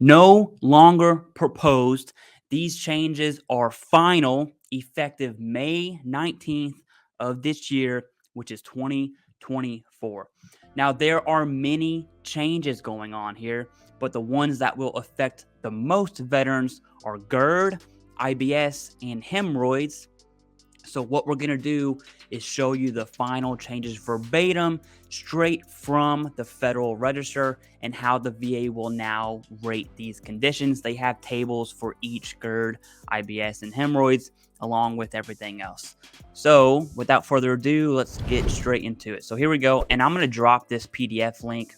No longer proposed. These changes are final, effective May 19th of this year, which is 2024. Now, there are many changes going on here, but the ones that will affect the most veterans are GERD, IBS, and hemorrhoids. So what we're going to do is show you the final changes verbatim, straight from the Federal Register, and how the VA will now rate these conditions. They have tables for each GERD, IBS, and hemorrhoids, along with everything else. So without further ado, let's get straight into it. So here we go, and I'm going to drop this PDF link.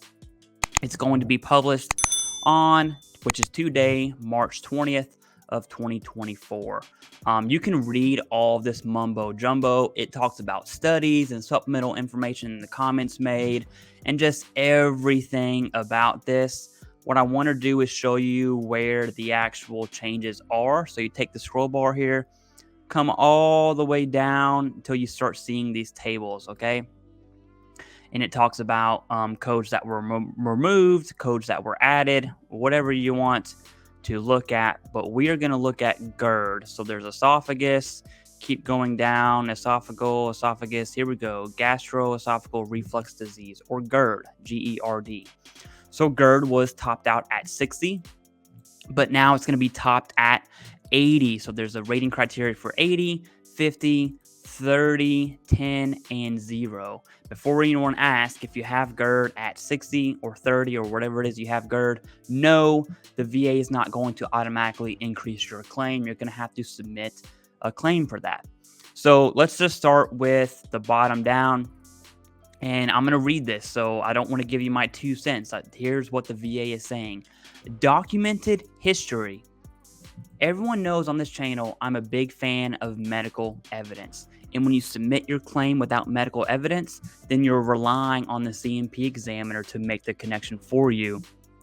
It's going to be published on, which is today, March 20th of 2024. You can read all of this mumbo jumbo. It talks about studies and supplemental information in the comments made and just everything about this. What I want to do is show you where the actual changes are. So you take the scroll bar here, come all the way down until you start seeing these tables, okay? And it talks about codes that were removed, codes that were added, whatever you want to look at. But we are going to look at GERD. So there's esophagus, keep going down, esophagus. Here we go. Gastroesophageal reflux disease, or GERD, GERD. So GERD was topped out at 60, but now it's going to be topped at 80. So there's a rating criteria for 80, 50, 30, 10, and 0. Before anyone asks if you have GERD at 60 or 30 or whatever it is you have GERD, no, the VA is not going to automatically increase your claim. You're going to have to submit a claim for that. So let's just start with the bottom down, and I'm going to read this. So I don't want to give you my 2 cents. Here's what the VA is saying. Documented history. Everyone knows on this channel, I'm a big fan of medical evidence. And when you submit your claim without medical evidence, then you're relying on the CMP examiner to make the connection for you.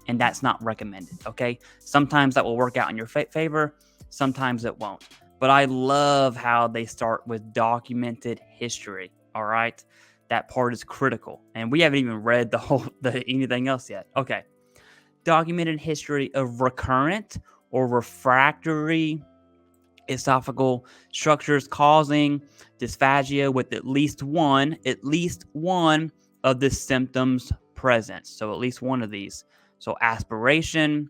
And that's not recommended, okay? Sometimes that will work out in your favor. Sometimes it won't. But I love how they start with documented history, all right? That part is critical. And we haven't even read anything else yet. Okay. Documented history of recurrent or refractory esophageal structures causing dysphagia with at least one of the symptoms present. So at least one of these. So aspiration,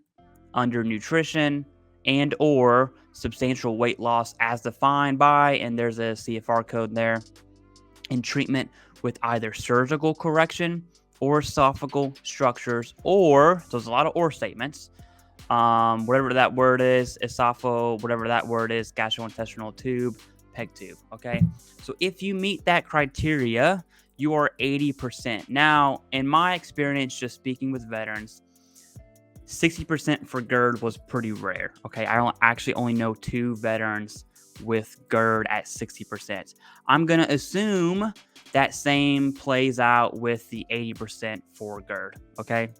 undernutrition, and or substantial weight loss as defined by, and there's a CFR code there, and treatment with either surgical correction or esophageal structures, or, so there's a lot of or statements, whatever that word is, whatever that word is, gastrointestinal tube, PEG tube, okay? So if you meet that criteria, you are 80%. Now, in my experience, just speaking with veterans, 60% for GERD was pretty rare, okay? I actually only know 2 veterans with GERD at 60%. I'm going to assume that same plays out with the 80% for GERD, okay?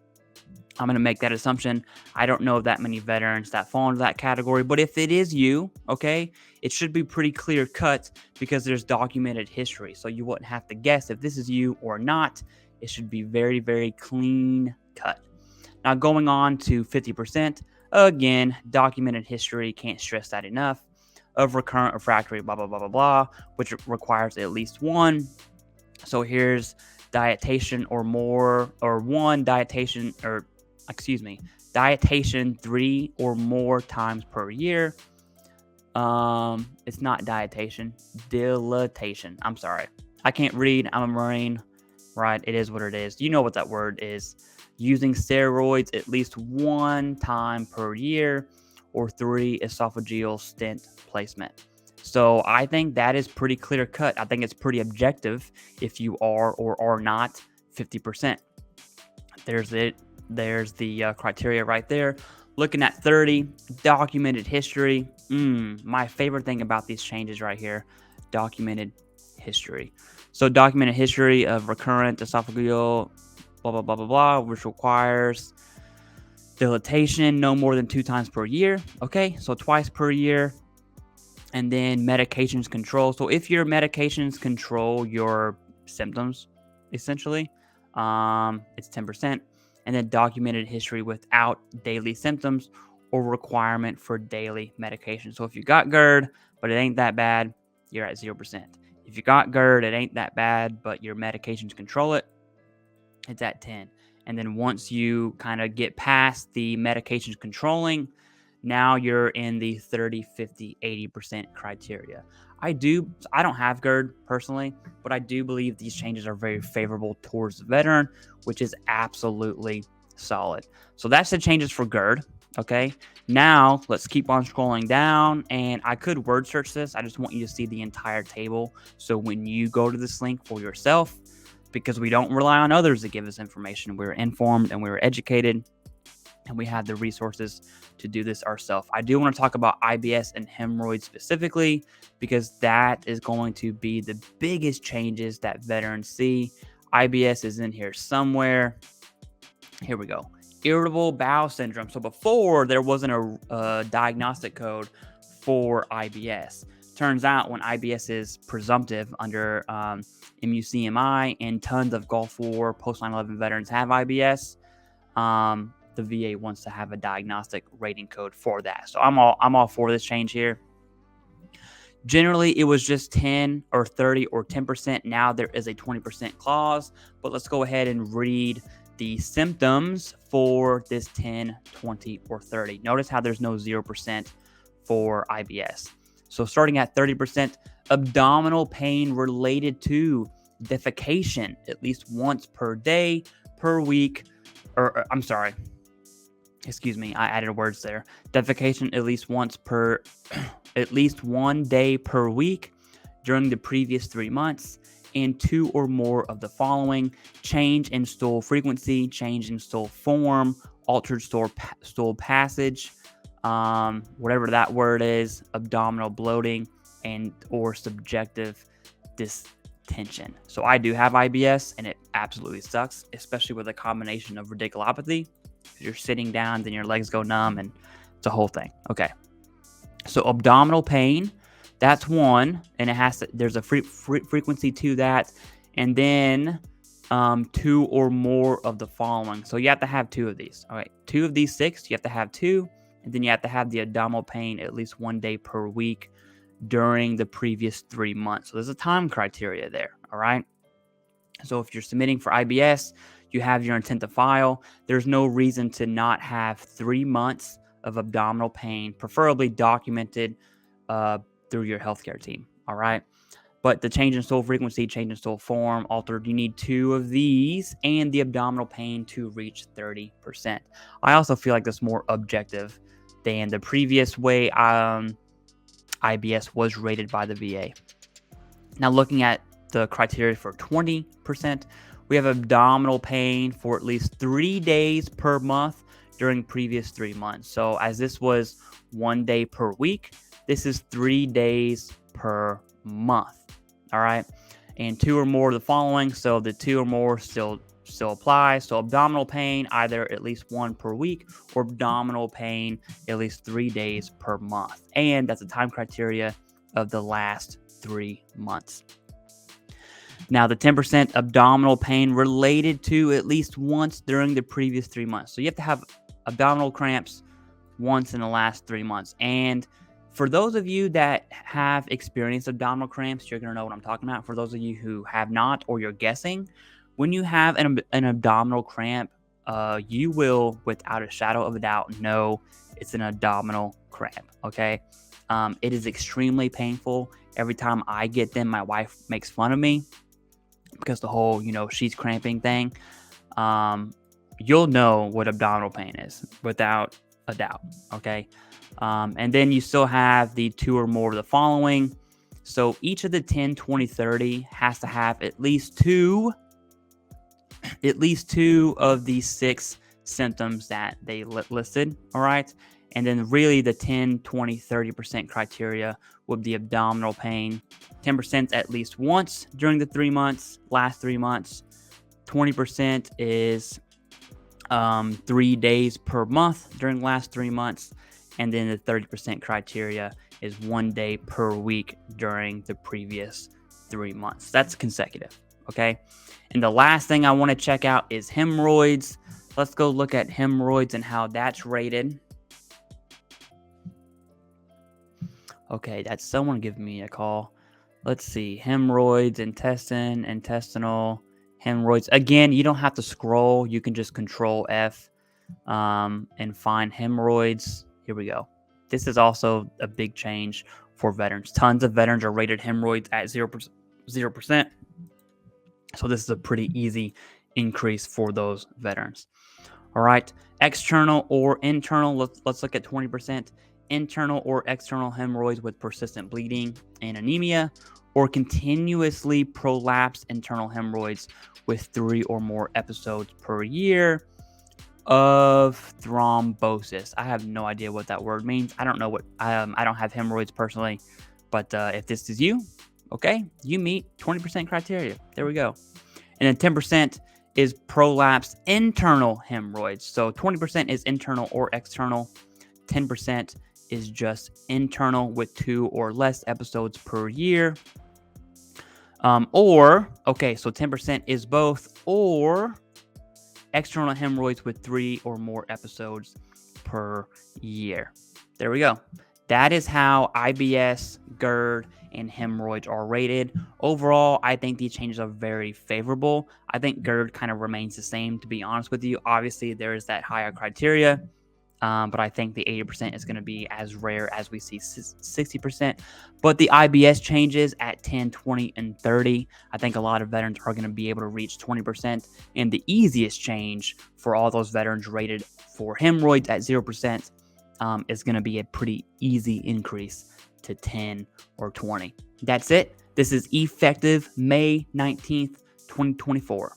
I'm going to make that assumption. I don't know that many veterans that fall into that category, but if it is you, okay, it should be pretty clear cut because there's documented history. So you wouldn't have to guess if this is you or not. It should be very, very clean cut. Now going on to 50%, again, documented history, can't stress that enough, of recurrent refractory, blah, blah, blah, blah, blah, which requires at least one. So here's dietitian or more, or one dietitian, or dietitian 3 or more times per year. It's not dietitian, dilatation. I'm sorry. I can't read. I'm a Marine, right? It is what it is. You know what that word is. Using steroids at least 1 time per year, or 3 esophageal stent placement. So I think that is pretty clear cut. I think it's pretty objective if you are or are not 50%. There's it. There's the criteria right there. Looking at 30, documented history. My favorite thing about these changes right here, documented history. So documented history of recurrent esophageal, blah, blah, blah, blah, blah, which requires dilatation no more than 2 times per year. Okay, so twice per year. And then medications control. So if your medications control your symptoms, essentially, it's 10%. and then documented history without daily symptoms or requirement for daily medication. So if you got GERD, but it ain't that bad, you're at 0%. If you got GERD, it ain't that bad, but your medications control it, it's at 10. And then once you kind of get past the medications controlling, now you're in the 30, 50, 80% criteria. I don't have GERD personally, but I do believe these changes are very favorable towards the veteran, which is absolutely solid. So that's the changes for GERD. Okay. Now let's keep on scrolling down, and I could word search this. I just want you to see the entire table. So when you go to this link for yourself, because we don't rely on others to give us information, we're informed and we're educated, and we have the resources to do this ourselves. I do want to talk about IBS and hemorrhoids specifically, because that is going to be the biggest changes that veterans see. IBS is in here somewhere. Here we go. Irritable bowel syndrome. So before, there wasn't a diagnostic code for IBS. Turns out when IBS is presumptive under MUCMI, and tons of Gulf War post 9/11 veterans have IBS, the VA wants to have a diagnostic rating code for that. So I'm all for this change here. Generally, it was just 10 or 30 or 10%. Now there is a 20% clause, but let's go ahead and read the symptoms for this 10, 20, or 30. Notice how there's no 0% for IBS. So starting at 30%, abdominal pain related to defecation at least once per day, per week, or I'm sorry, excuse me, I added words there. Defecation at least once per, at least 1 day per week during the previous 3 months, and 2 or more of the following: change in stool frequency, change in stool form, altered stool passage, whatever that word is, abdominal bloating, and or subjective distension. So I do have IBS, and it absolutely sucks, especially with a combination of radiculopathy. You're sitting down, then your legs go numb, and it's a whole thing. Okay. So abdominal pain, that's one, and it has to, there's a frequency to that, and then 2 or more of the following. So you have to have 2 of these. All right, 2 of these 6, you have to have 2, and then you have to have the abdominal pain at least 1 day per week during the previous 3 months. So there's a time criteria there. All right. So if you're submitting for IBS, you have your intent to file. There's no reason to not have 3 months of abdominal pain, preferably documented through your healthcare team. All right. But the change in stool frequency, change in stool form, altered, you need 2 of these, and the abdominal pain to reach 30%. I also feel like that's more objective than the previous way IBS was rated by the VA. Now looking at the criteria for 20%, we have abdominal pain for at least 3 days per month during previous 3 months. So as this was 1 day per week, this is 3 days per month. All right. And 2 or more of the following. So the 2 or more still applies. So abdominal pain, either at least 1 per week, or abdominal pain at least 3 days per month. And that's the time criteria of the last 3 months. Now, the 10% abdominal pain related to at least once during the previous 3 months. So you have to have abdominal cramps once in the last 3 months. And for those of you that have experienced abdominal cramps, you're going to know what I'm talking about. For those of you who have not, or you're guessing, when you have an abdominal cramp, you will, without a shadow of a doubt, know it's an abdominal cramp, okay? It is extremely painful. Every time I get them, my wife makes fun of me because the whole, she's cramping thing. You'll know what abdominal pain is without a doubt, okay? And then you still have the 2 or more of the following. So each of the 10, 20, 30 has to have at least two of these 6 symptoms that they listed. All right. And then really the 10, 20, 30% criteria would be abdominal pain. 10% at least once during the 3 months, last 3 months. 20% is 3 days per month during the last 3 months. And then the 30% criteria is 1 day per week during the previous 3 months. That's consecutive. Okay. And the last thing I want to check out is hemorrhoids. let's go look at hemorrhoids and how that's rated. Okay, that's someone giving me a call. Let's see. Hemorrhoids, intestinal, hemorrhoids. Again, you don't have to scroll. You can just Control F and find hemorrhoids. Here we go. This is also a big change for veterans. Tons of veterans are rated hemorrhoids at 0%. So this is a pretty easy increase for those veterans. All right, external or internal. Let's look at 20%. Internal or external hemorrhoids with persistent bleeding and anemia, or continuously prolapsed internal hemorrhoids with 3 or more episodes per year of thrombosis. I have no idea what that word means. I don't know what I don't have hemorrhoids personally, but if this is you, okay, you meet 20% criteria. There we go. And then 10% is prolapsed internal hemorrhoids. So 20% is internal or external. 10% is just internal with 2 or less episodes per year. So 10% is both, or external hemorrhoids with 3 or more episodes per year. There we go. That is how IBS, GERD, and hemorrhoids are rated. Overall, I think these changes are very favorable. I think GERD kind of remains the same, to be honest with you. Obviously, there is that higher criteria, but I think the 80% is going to be as rare as we see 60%. But the IBS changes at 10, 20, and 30, I think a lot of veterans are going to be able to reach 20%. And the easiest change for all those veterans rated for hemorrhoids at 0% is going to be a pretty easy increase to 10 or 20. That's it. This is effective May 19th, 2024.